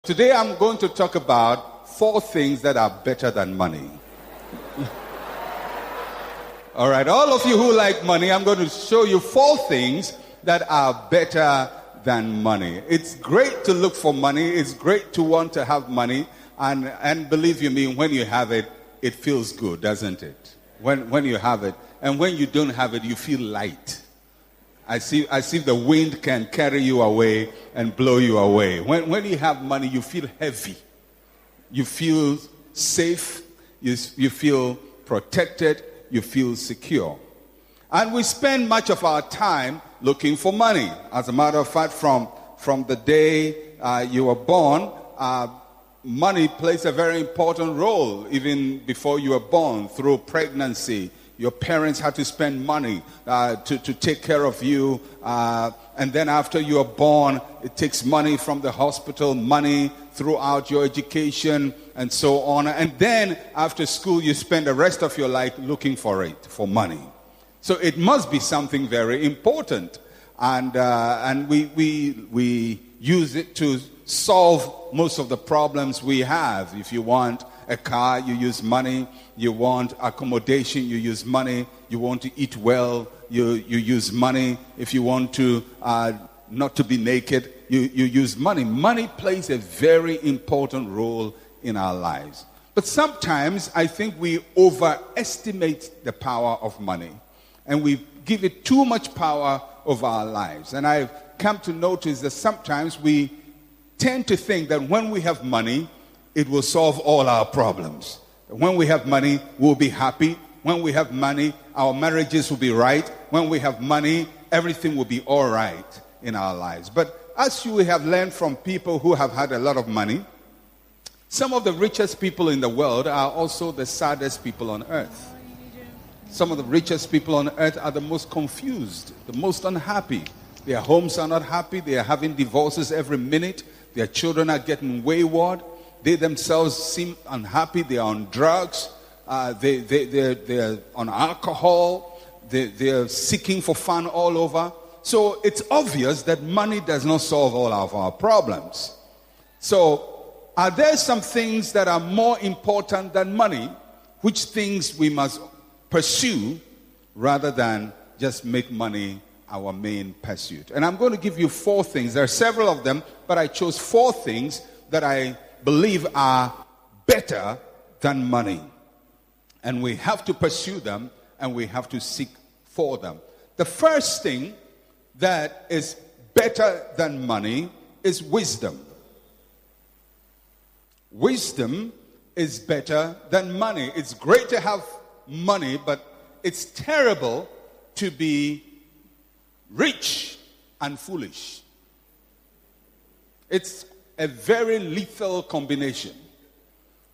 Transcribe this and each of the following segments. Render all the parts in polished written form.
Today I'm going to talk about 4 things that are better than money. All right, all of you who like money, I'm going to show you 4 things that are better than money. It's great to look for money. It's great to want to have money. And believe you me, when you have it, it feels good, doesn't it? When you have it. And when you don't have it, you feel light. As if the wind can carry you away and blow you away. When you have money, you feel heavy. You feel safe. You feel protected. You feel secure. And we spend much of our time looking for money. As a matter of fact, from the day you were born, money plays a very important role. Even before you were born, through pregnancy, your parents had to spend money to take care of you. And then after you are born, it takes money from the hospital, money throughout your education, and so on. And then after school, you spend the rest of your life looking for money. So it must be something very important. And we use it to solve most of the problems we have. If you want a car, you use money. You want accommodation, you use money. You want to eat well, you use money. If you want to not to be naked, you use money. Money plays a very important role in our lives. But sometimes I think we overestimate the power of money. And we give it too much power over our lives. And I've come to notice that sometimes we tend to think that when we have money, it will solve all our problems. When we have money, we'll be happy. When we have money, our marriages will be right. When we have money, everything will be all right in our lives. But as you have learned from people who have had a lot of money, some of the richest people in the world are also the saddest people on earth. Some of the richest people on earth are the most confused, the most unhappy. Their homes are not happy. They are having divorces every minute. Their children are getting wayward. They themselves seem unhappy. They are on drugs. They're on alcohol. They're seeking for fun all over. So it's obvious that money does not solve all of our problems. So are there some things that are more important than money? Which things we must pursue rather than just make money our main pursuit? And I'm going to give you 4 things. There are several of them, but I chose 4 things that I believe are better than money. And we have to pursue them, and we have to seek for them. The first thing that is better than money is wisdom. Wisdom is better than money. It's great to have money, but it's terrible to be rich and foolish. It's a very lethal combination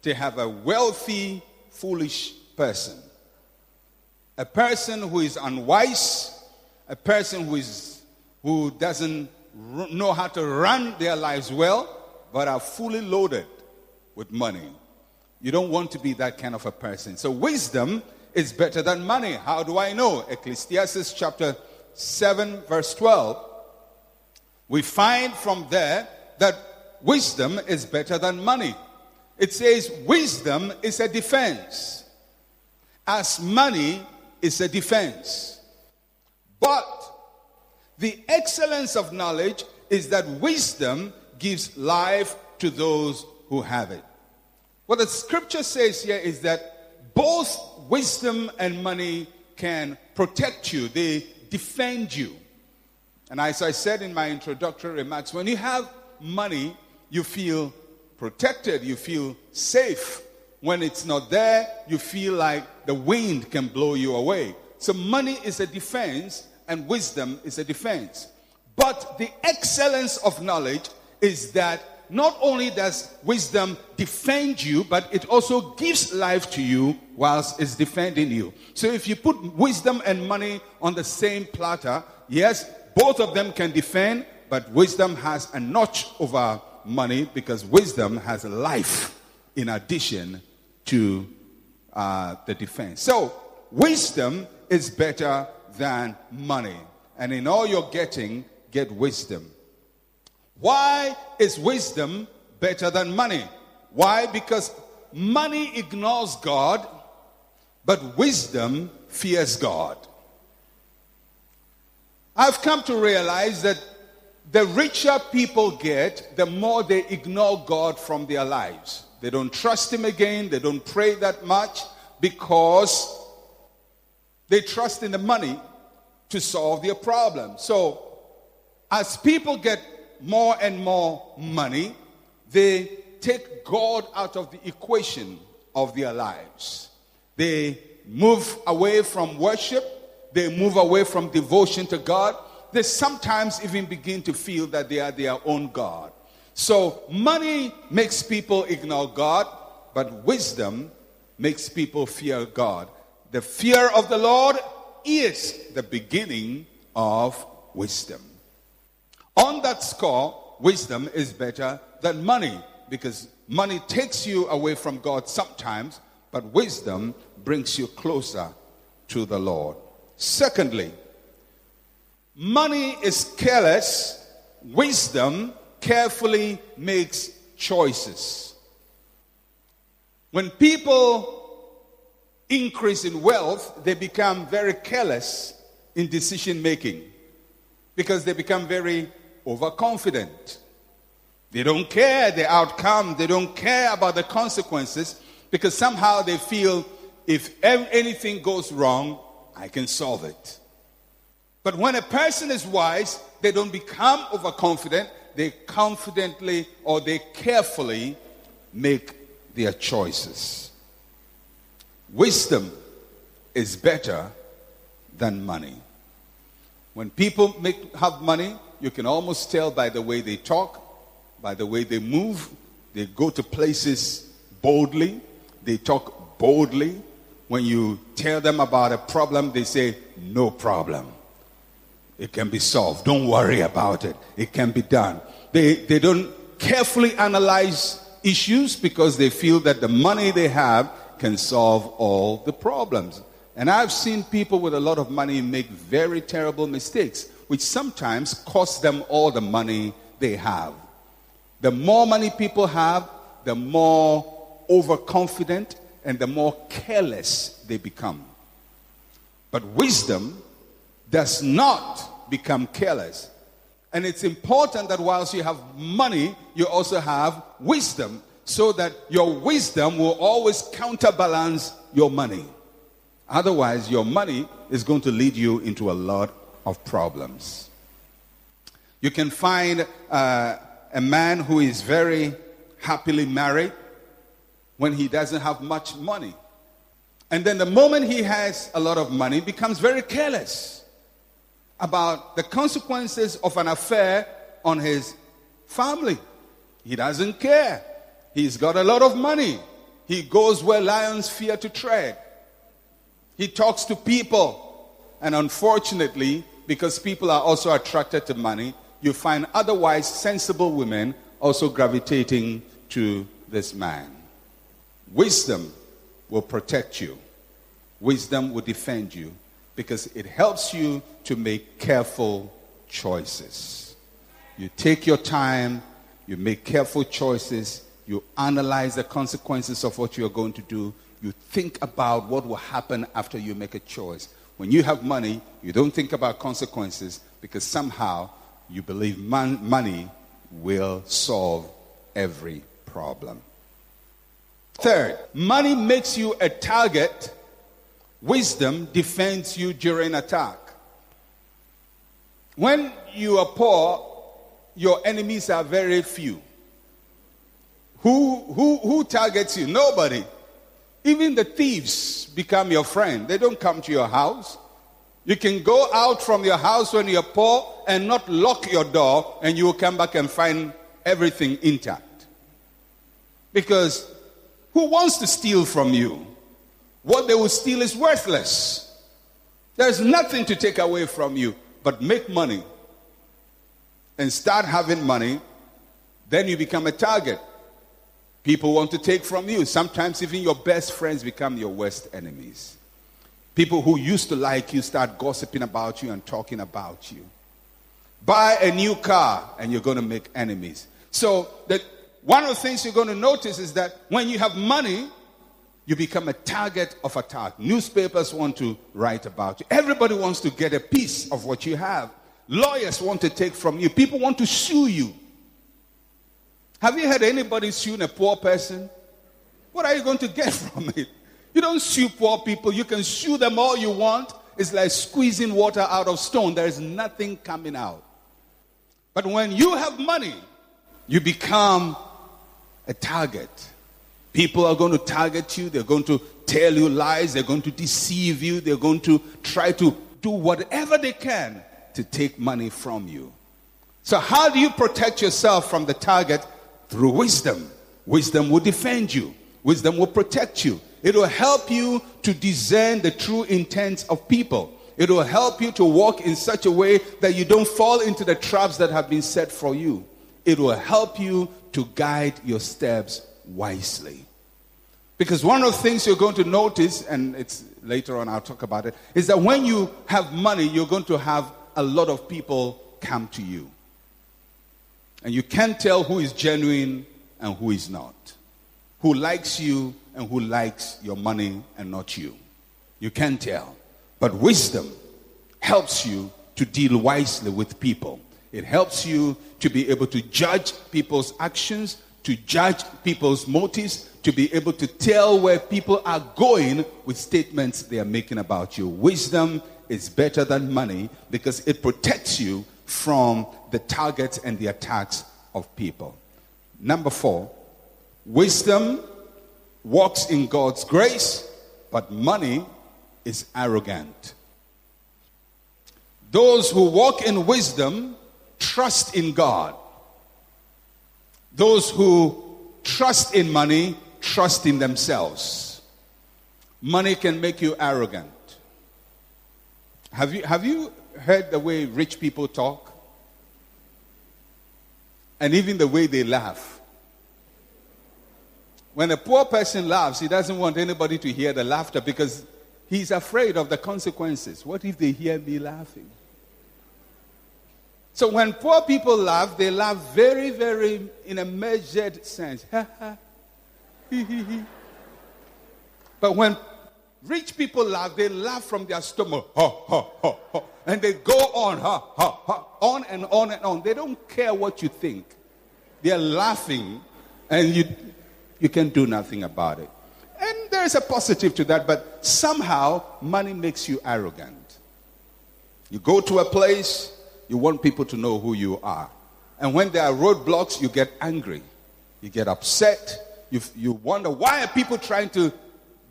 to have a wealthy, foolish person. A person who is unwise, a person who doesn't know how to run their lives well, but are fully loaded with money. You don't want to be that kind of a person. So wisdom is better than money. How do I know? Ecclesiastes chapter 7 verse 12. We find from there that wisdom is better than money. It says wisdom is a defense, as money is a defense. But the excellence of knowledge is that wisdom gives life to those who have it. What the scripture says here is that both wisdom and money can protect you. They defend you. And as I said in my introductory remarks, when you have money, you feel protected, you feel safe. When it's not there, you feel like the wind can blow you away. So money is a defense and wisdom is a defense. But the excellence of knowledge is that not only does wisdom defend you, but it also gives life to you whilst it's defending you. So if you put wisdom and money on the same platter, yes, both of them can defend, but wisdom has a notch over money because wisdom has life in addition to the defense. So wisdom is better than money. And in all you're getting, get wisdom. Why is wisdom better than money. Why? Because money ignores God, but wisdom fears God. I've come to realize that the richer people get, the more they ignore God from their lives. They don't trust Him again. They don't pray that much because they trust in the money to solve their problem. So, as people get more and more money, they take God out of the equation of their lives. They move away from worship. They move away from devotion to God. They sometimes even begin to feel that they are their own God. So money makes people ignore God, but wisdom makes people fear God. The fear of the Lord is the beginning of wisdom. On that score, wisdom is better than money, because money takes you away from God sometimes, but wisdom brings you closer to the Lord. Secondly, money is careless. Wisdom carefully makes choices. When people increase in wealth, they become very careless in decision making because they become very overconfident. They don't care the outcome. They don't care about the consequences because somehow they feel if anything goes wrong, I can solve it. But when a person is wise, they don't become overconfident. They confidently or they carefully make their choices. Wisdom is better than money. When people have money, you can almost tell by the way they talk, by the way they move. They go to places boldly. They talk boldly. When you tell them about a problem, they say, no problem. It can be solved. Don't worry about it. It can be done. They don't carefully analyze issues because they feel that the money they have can solve all the problems. And I've seen people with a lot of money make very terrible mistakes, which sometimes cost them all the money they have. The more money people have, the more overconfident and the more careless they become. But wisdom does not become careless. And it's important that whilst you have money, you also have wisdom, so that your wisdom will always counterbalance your money. Otherwise, your money is going to lead you into a lot of problems. You can find a man who is very happily married when he doesn't have much money. And then the moment he has a lot of money, becomes very careless about the consequences of an affair on his family. He doesn't care. He's got a lot of money. He goes where lions fear to tread. He talks to people. And unfortunately, because people are also attracted to money, you find otherwise sensible women also gravitating to this man. Wisdom will protect you. Wisdom will defend you because it helps you to make careful choices. You take your time, you make careful choices, you analyze the consequences of what you're going to do, you think about what will happen after you make a choice. When you have money, you don't think about consequences because somehow you believe money will solve every problem. Third, money makes you a target. Wisdom defends you during attack. When you are poor, your enemies are very few. Who targets you? Nobody. Even the thieves become your friend. They don't come to your house. You can go out from your house when you're poor and not lock your door, and you will come back and find everything intact. Because who wants to steal from you? What they will steal is worthless. There's nothing to take away from you, but make money and start having money, then you become a target. People want to take from you. Sometimes even your best friends become your worst enemies. People who used to like you start gossiping about you and talking about you. Buy a new car and you're going to make enemies. So one of the things you're going to notice is that when you have money, you become a target of attack. Newspapers want to write about you. Everybody wants to get a piece of what you have. Lawyers want to take from you. People want to sue you. Have you heard anybody suing a poor person? What are you going to get from it? You don't sue poor people. You can sue them all you want. It's like squeezing water out of stone. There is nothing coming out. But when you have money, you become a target. People are going to target you. They're going to tell you lies. They're going to deceive you. They're going to try to do whatever they can to take money from you. So how do you protect yourself from the target? Through wisdom. Wisdom will defend you. Wisdom will protect you. It will help you to discern the true intents of people. It will help you to walk in such a way that you don't fall into the traps that have been set for you. It will help you to guide your steps wisely. Because one of the things you're going to notice, and it's later on I'll talk about it, is that when you have money, you're going to have a lot of people come to you. And you can't tell who is genuine and who is not. Who likes you and who likes your money and not you. You can't tell. But wisdom helps you to deal wisely with people. It helps you to be able to judge people's actions, to judge people's motives, to be able to tell where people are going with statements they are making about you. Wisdom is better than money because it protects you from the targets and the attacks of people. Number 4, wisdom walks in God's grace, but money is arrogant. Those who walk in wisdom trust in God. Those who trust in money trust in themselves. Money can make you arrogant. Have you heard the way rich people talk? And even the way they laugh. When a poor person laughs, he doesn't want anybody to hear the laughter because he's afraid of the consequences. What if they hear me laughing? So when poor people laugh, they laugh very, very in a measured sense. Ha ha. Hee hee hee. But when rich people laugh, they laugh from their stomach. Ha ha ha ha. And they go on, ha ha ha, on and on and on. They don't care what you think. They are laughing and you can do nothing about it. And there's a positive to that, but somehow money makes you arrogant. You go to a place, you want people to know who you are. And when there are roadblocks, you get angry. You get upset. You wonder, why are people trying to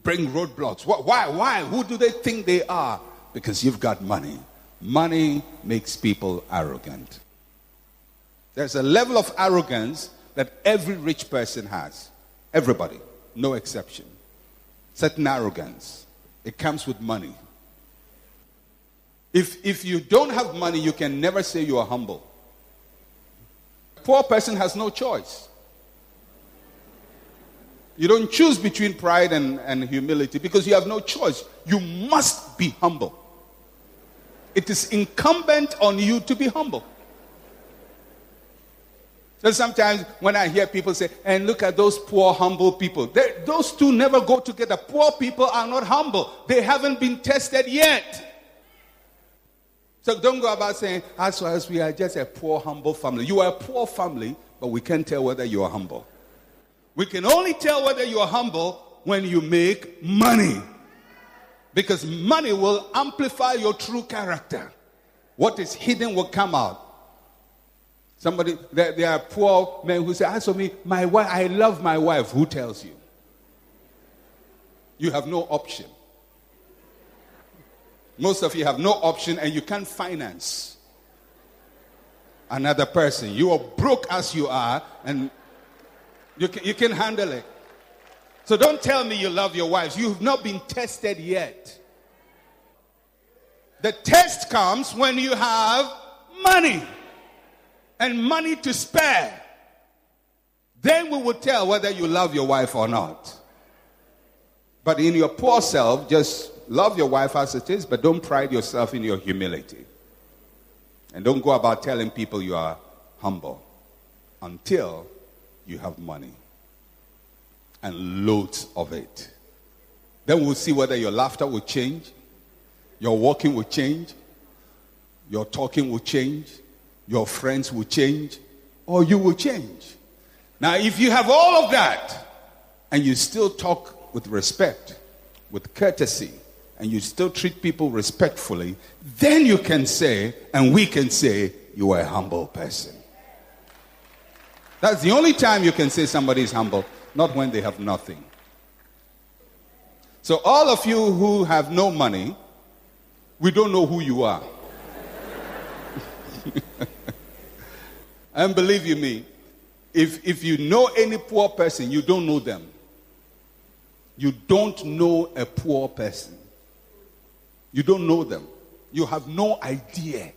bring roadblocks? Why? Who do they think they are? Because you've got money. Money makes people arrogant. There's a level of arrogance that every rich person has. Everybody, no exception. Certain arrogance. It comes with money. If you don't have money, you can never say you are humble. A poor person has no choice. You don't choose between pride and humility because you have no choice. You must be humble. It is incumbent on you to be humble. So sometimes when I hear people say, and look at those poor, humble people. Those two never go together. Poor people are not humble. They haven't been tested yet. So don't go about saying, as far as we are just a poor, humble family. You are a poor family, but we can't tell whether you are humble. We can only tell whether you are humble when you make money. Because money will amplify your true character. What is hidden will come out. There are poor men who say, as for me, my wife, I love my wife. Who tells you? You have no option. Most of you have no option and you can't finance another person. You are broke as you are and you can handle it. So don't tell me you love your wives. You've not been tested yet. The test comes when you have money and money to spare. Then we will tell whether you love your wife or not. But in your poor self, just love your wife as it is, but don't pride yourself in your humility. And don't go about telling people you are humble until you have money. And loads of it. Then we'll see whether your laughter will change, your walking will change, your talking will change, your friends will change, or you will change. Now, if you have all of that, and you still talk with respect, with courtesy, and you still treat people respectfully, then you can say, and we can say, you are a humble person. That's the only time you can say somebody is humble, not when they have nothing. So all of you who have no money, we don't know who you are. And believe you me, if you know any poor person, you don't know them. You don't know a poor person. You don't know them. You have no idea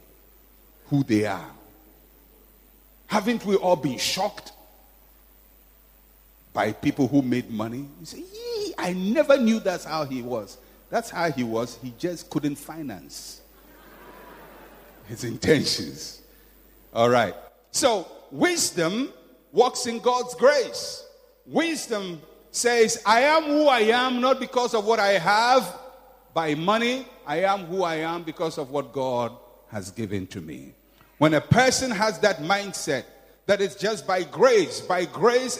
who they are. Haven't we all been shocked by people who made money? You say, I never knew that's how he was. That's how he was. He just couldn't finance his intentions. All right. So, wisdom walks in God's grace. Wisdom says, I am who I am not because of what I have by money. I am who I am because of what God has given to me. When a person has that mindset, that it's just by grace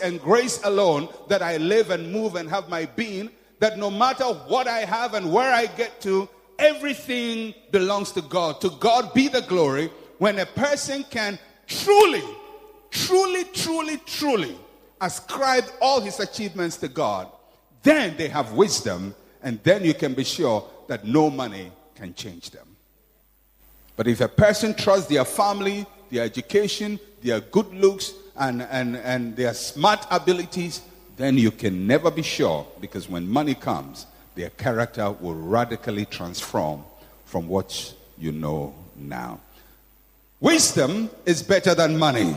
and grace alone that I live and move and have my being, that no matter what I have and where I get to, everything belongs to God. To God be the glory. When a person can truly ascribe all his achievements to God, then they have wisdom, and then you can be sure that no money can change them. But if a person trusts their family, their education, their good looks, and their smart abilities, then you can never be sure, because when money comes, their character will radically transform from what you know now. Wisdom is better than money.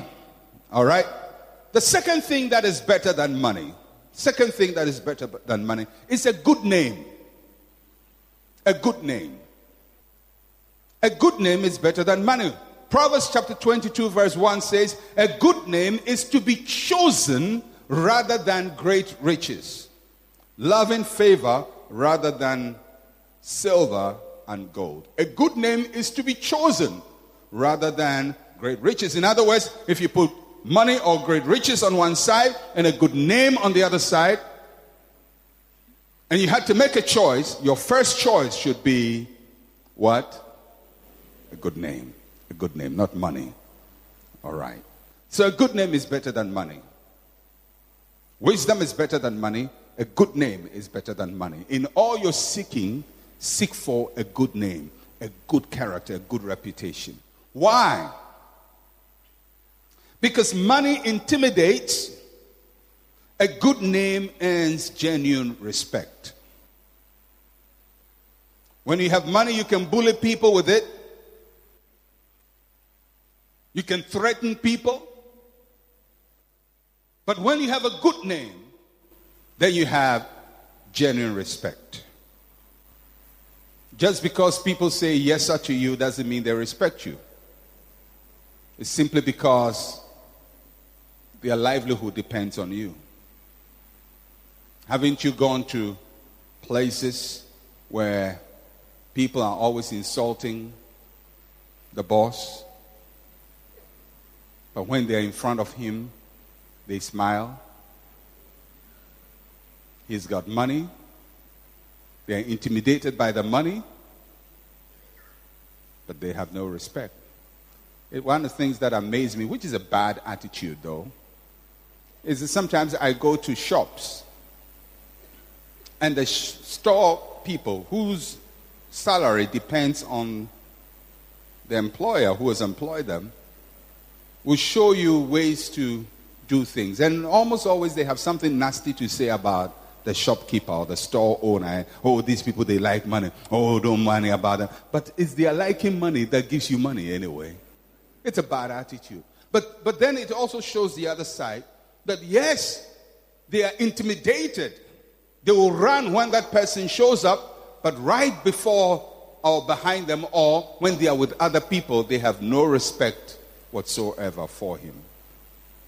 All right? The second thing that is better than money, is a good name. A good name. A good name is better than money. Proverbs chapter 22 verse 1 says, a good name is to be chosen rather than great riches. Love and favor rather than silver and gold. A good name is to be chosen rather than great riches. In other words, if you put money or great riches on one side and a good name on the other side, and you had to make a choice, your first choice should be what? A good name. A good name, not money. All right. So a good name is better than money. Wisdom is better than money. A good name is better than money. In all your seeking, seek for a good name, a good character, a good reputation. Why? Because money intimidates. A good name earns genuine respect. When you have money, you can bully people with it. You can threaten people. But when you have a good name, then you have genuine respect. Just because people say yes sir to you doesn't mean they respect you. It's simply because their livelihood depends on you. Haven't you gone to places where people are always insulting the boss, but when they're in front of him, they smile? He's got money. They're intimidated by the money, but they have no respect. One of the things that amaze me, which is a bad attitude though, is that sometimes I go to shops and the store people whose salary depends on the employer who has employed them will show you ways to do things. And almost always they have something nasty to say about the shopkeeper or the store owner. Oh, these people, they like money. Oh, don't money about them. But it's their liking money that gives you money anyway. It's a bad attitude. But then it also shows the other side that yes, they are intimidated. They will run when that person shows up, but right before or behind them, or when they are with other people, they have no respect whatsoever for him.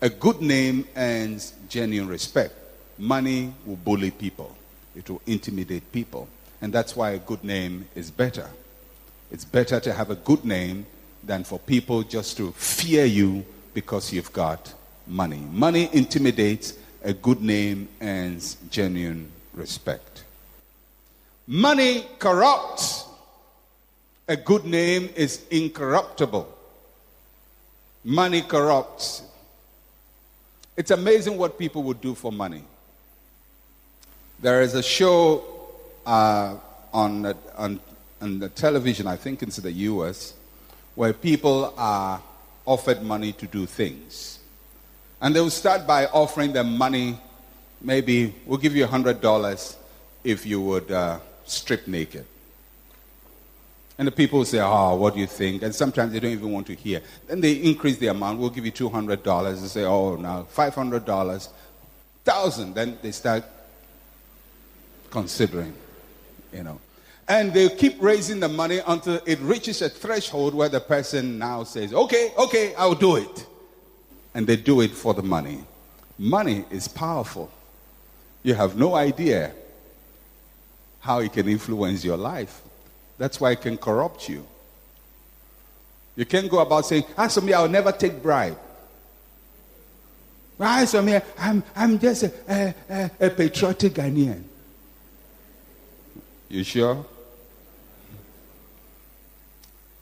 A good name earns genuine respect. Money will bully people. It will intimidate people. And that's why a good name is better. It's better to have a good name than for people just to fear you because you've got money. Money intimidates. A good name earns genuine respect. Money corrupts. A good name is incorruptible. Money corrupts. It's amazing what people would do for money. There is a show on the television, I think it's the U.S., where people are offered money to do things. And they will start by offering them money. Maybe we'll give you $100 if you would strip naked. And the people will say, oh, what do you think? And sometimes they don't even want to hear. Then they increase the amount. We'll give you $200. They say, oh, now $500, $1,000. Then they start considering, And they keep raising the money until it reaches a threshold where the person now says, okay, I'll do it. And they do it for the money. Money is powerful. You have no idea how it can influence your life. That's why it can corrupt you. You can't go about saying, as for me, I'll never take bribe. As for me, I'm just a patriotic Ghanaian. You sure?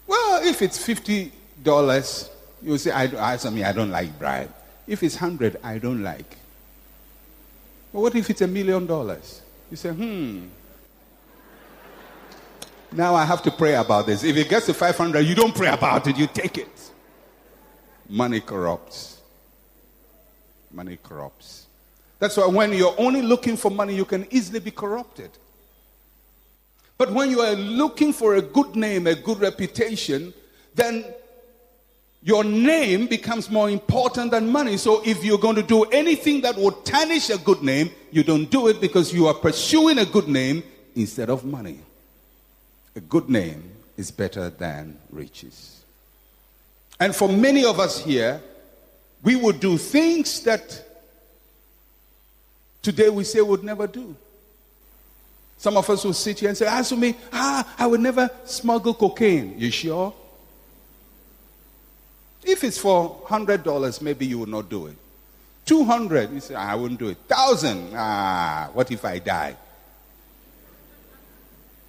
Well, if it's $50, you say, as for me, I don't like bribe. If it's 100, I don't like. But what if it's $1 million? You say, Now I have to pray about this. If it gets to 500, you don't pray about it, you take it. Money corrupts. Money corrupts. That's why when you're only looking for money, you can easily be corrupted. But when you are looking for a good name, a good reputation, then your name becomes more important than money. So if you're going to do anything that will tarnish a good name, you don't do it because you are pursuing a good name instead of money. A good name is better than riches. And for many of us here, we would do things that today we say would never do. Some of us will sit here and say, as for me, I would never smuggle cocaine. You sure? If it's for $100, maybe you will not do it. $200, you say, I wouldn't do it. $1,000, what if I die?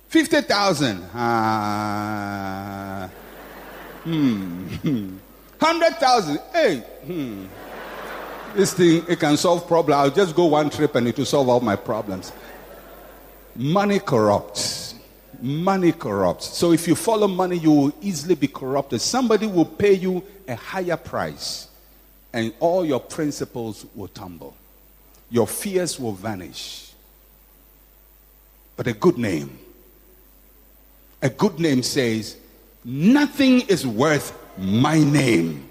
50,000. 100,000. Hey. This thing, it can solve problems. I'll just go one trip and it will solve all my problems. Money corrupts. Money corrupts. So if you follow money, you will easily be corrupted. Somebody will pay you a higher price and all your principles will tumble. Your fears will vanish. But a good name says, nothing is worth my name.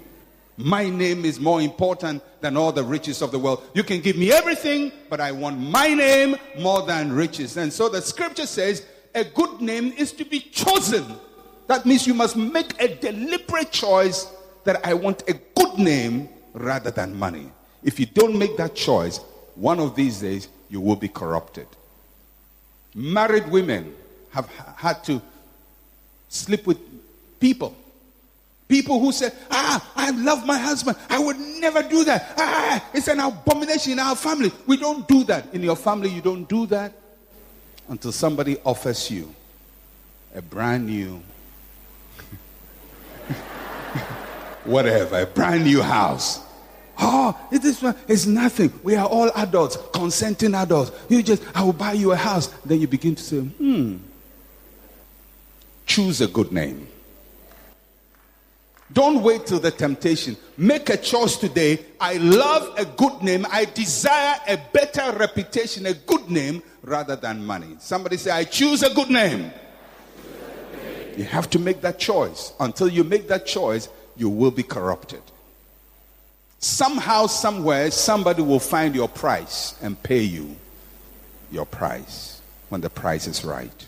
My name is more important than all the riches of the world. You can give me everything, but I want my name more than riches. And so the scripture says, a good name is to be chosen. That means you must make a deliberate choice that I want a good name rather than money. If you don't make that choice, one of these days you will be corrupted. Married women have had to sleep with people who say, I love my husband. I would never do that. It's an abomination in our family. We don't do that. In your family, you don't do that until somebody offers you a brand new, whatever, a brand new house. This one is nothing. We are all adults, consenting adults. I will buy you a house. Then you begin to say, choose a good name. Don't wait till the temptation. Make a choice today. I love a good name. I desire a better reputation, a good name, rather than money. Somebody say, I choose a good name. You have to make that choice. Until you make that choice, you will be corrupted. Somehow, somewhere, somebody will find your price and pay you your price when the price is right.